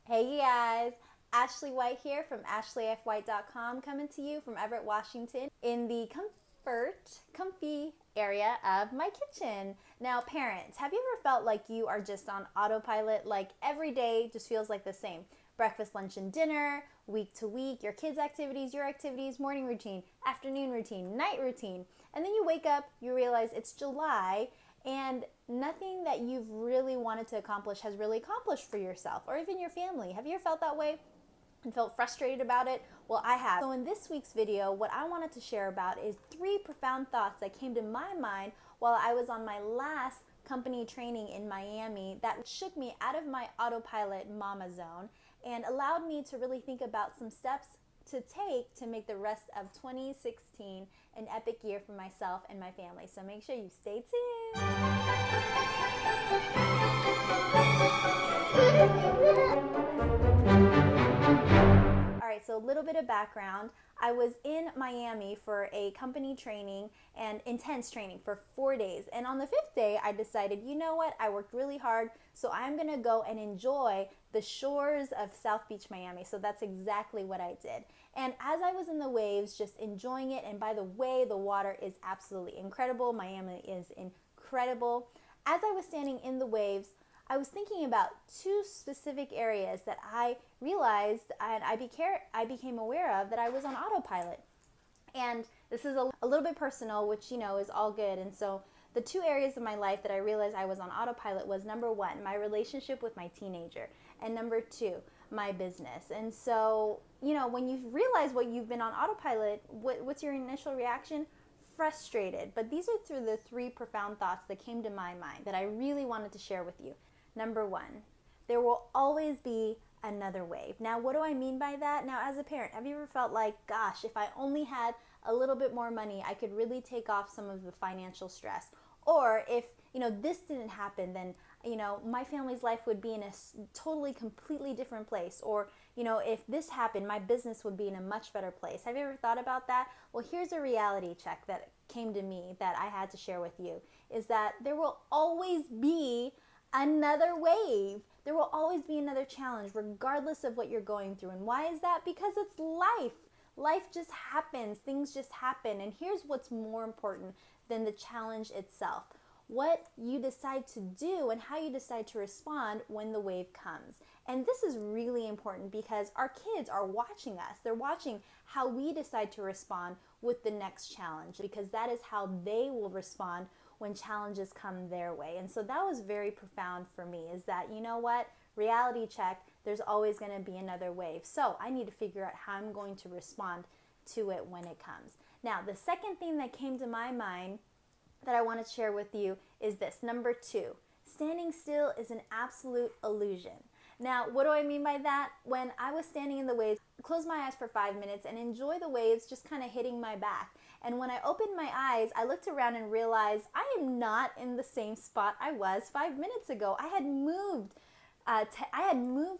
Hey you guys, Ashley White here from ashleyfwhite.com, coming to you from Everett, Washington in the comfy area of my kitchen. Now, parents, have you ever felt like you are just on autopilot, like every day just feels like the same? Breakfast, lunch, and dinner, week to week, your kids' activities, your activities, morning routine, afternoon routine, night routine. And then you wake up, you realize it's July, and nothing that you've really wanted to accomplish has really accomplished for yourself or even your family. Have you ever felt that way and felt frustrated about it? Well, I have. So in this week's video, what I wanted to share about is 3 profound thoughts that came to my mind while I was on my last company training in Miami that shook me out of my autopilot mama zone and allowed me to really think about some steps to take to make the rest of 2016 an epic year for myself and my family. So make sure you stay tuned. All right, so a little bit of background. I was in Miami for a company training and intense training for 4 days. And on the 5th day, I decided, you know what? I worked really hard, so I'm going to go and enjoy the shores of South Beach, Miami. So that's exactly what I did. And as I was in the waves, just enjoying it, and by the way, the water is absolutely incredible. Miami is incredible. As I was standing in the waves, I was thinking about 2 specific areas that I realized and I became aware of that I was on autopilot. And this is a little bit personal, which is all good. And so the 2 areas of my life that I realized I was on autopilot was number 1, my relationship with my teenager, and number 2, my business. And so, when you realize what you've been on autopilot, what's your initial reaction? Frustrated. But these are through the 3 profound thoughts that came to my mind that I really wanted to share with you. Number 1, there will always be another wave. Now, what do I mean by that? Now, as a parent, have you ever felt like, gosh, if I only had a little bit more money, I could really take off some of the financial stress? Or if, this didn't happen, then, my family's life would be in a totally, completely different place. Or, if this happened, my business would be in a much better place. Have you ever thought about that? Well, here's a reality check that came to me that I had to share with you, is that there will always be another wave. There will always be another challenge, regardless of what you're going through. And why is that? Because it's life. Life just happens. Things just happen. And here's what's more important than the challenge itself: what you decide to do and how you decide to respond when the wave comes. And this is really important because our kids are watching us. They're watching how we decide to respond with the next challenge, because that is how they will respond when challenges come their way. And so that was very profound for me, is that, reality check, there's always going to be another wave. So I need to figure out how I'm going to respond to it when it comes. Now, the second thing that came to my mind that I want to share with you is this. Number 2, standing still is an absolute illusion. Now, what do I mean by that? When I was standing in the waves, close my eyes for 5 minutes and enjoy the waves just kind of hitting my back. And when I opened my eyes, I looked around and realized I am not in the same spot I was 5 minutes ago. I had moved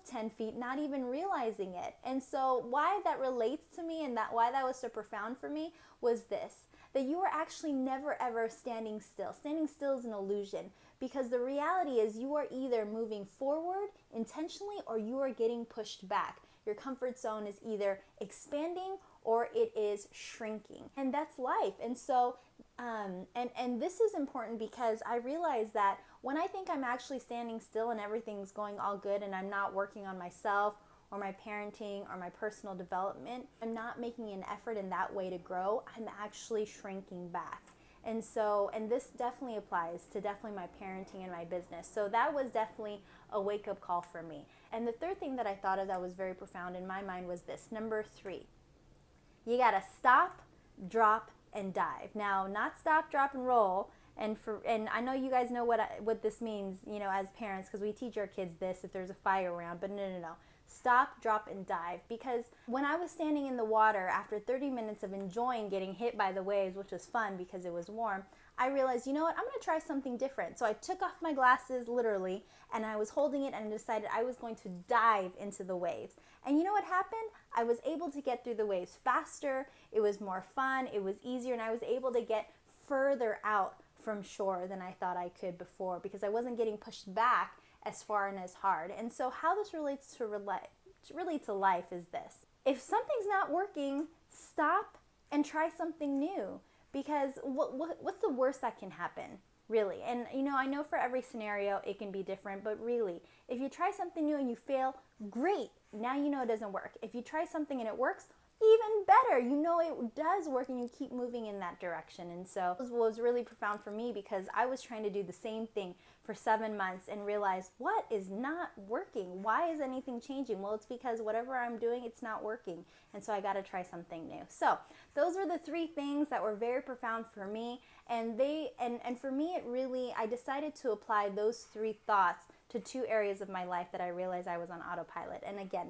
10 feet, not even realizing it. And so why that relates to me and why that was so profound for me was this: that you are actually never ever standing still. Standing still is an illusion, because the reality is you are either moving forward intentionally or you are getting pushed back. Your comfort zone is either expanding or it is shrinking. And that's life. And so, and this is important because I realize that when I think I'm actually standing still and everything's going all good and I'm not working on myself or my parenting or my personal development, I'm not making an effort in that way to grow, I'm actually shrinking back. And so, and this definitely applies to definitely my parenting and my business. So that was definitely a wake-up call for me. And the third thing that I thought of that was very profound in my mind was this: number 3, you gotta stop, drop, and dive. Now, not stop, drop, and roll. And I know you guys know what this means, as parents, because we teach our kids this if there's a fire around. But no. Stop, drop, and dive. Because when I was standing in the water after 30 minutes of enjoying getting hit by the waves, which was fun because it was warm, I realized, I'm going to try something different. So I took off my glasses, literally, and I was holding it and decided I was going to dive into the waves. And you know what happened? I was able to get through the waves faster. It was more fun. It was easier. And I was able to get further out from shore than I thought I could before, because I wasn't getting pushed back as far and as hard. And so how this relates to really to life is this. If something's not working, stop and try something new, because what's the worst that can happen? Really. And I know for every scenario it can be different, but really, if you try something new and you fail, great. Now you know it doesn't work. If you try something and it works, even better. You know it does work and you keep moving in that direction. And so it was really profound for me, because I was trying to do the same thing for 7 months and realized, what is not working? Why is anything changing? Well, it's because whatever I'm doing, it's not working. And so I got to try something new. So those were the 3 things that were very profound for me. And for me, I decided to apply those 3 thoughts to 2 areas of my life that I realized I was on autopilot. And again,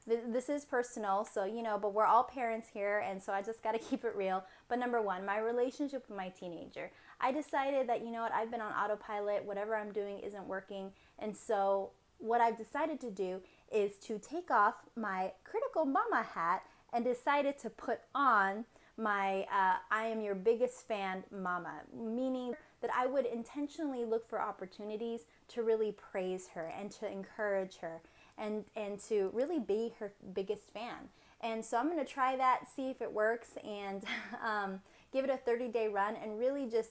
this is personal, so but we're all parents here, and so I just got to keep it real. But number 1, my relationship with my teenager. I decided that, I've been on autopilot, whatever I'm doing isn't working, and so what I've decided to do is to take off my critical mama hat and decided to put on my I am your biggest fan mama, meaning that I would intentionally look for opportunities to really praise her and to encourage her, and to really be her biggest fan. And so I'm going to try that, see if it works, and give it a 30-day run and really just,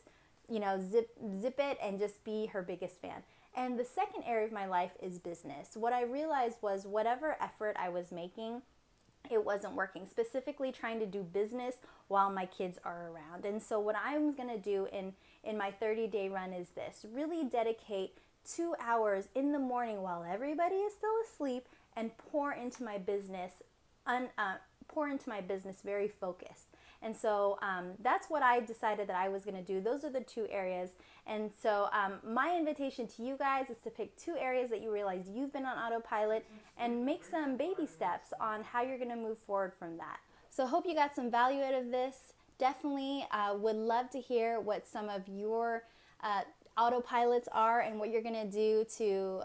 zip it and just be her biggest fan. And the second area of my life is business. What I realized was whatever effort I was making, it wasn't working, specifically trying to do business while my kids are around. And so what I'm going to do in my 30-day run is this: really dedicate 2 hours in the morning while everybody is still asleep and pour into my business very focused. And so that's what I decided that I was going to do. Those are the 2 areas. And so my invitation to you guys is to pick 2 areas that you realize you've been on autopilot and make some baby steps on how you're going to move forward from that. So hope you got some value out of this. Definitely would love to hear what some of your autopilots are and what you're going to do to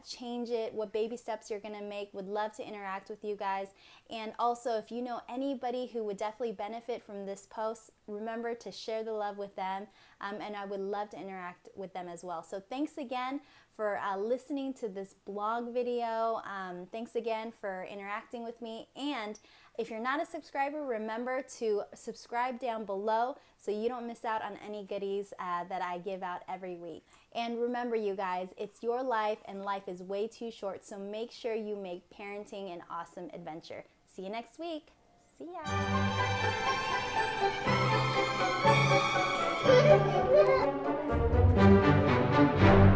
change it, what baby steps you're going to make. Would love to interact with you guys. And also, if you know anybody who would definitely benefit from this post, remember to share the love with them, and I would love to interact with them as well. So thanks again for listening to this blog video. Thanks again for interacting with me. And if you're not a subscriber, remember to subscribe down below so you don't miss out on any goodies that I give out every week. And remember, you guys, it's your life and life is way too short, so make sure you make parenting an awesome adventure. See you next week. See ya.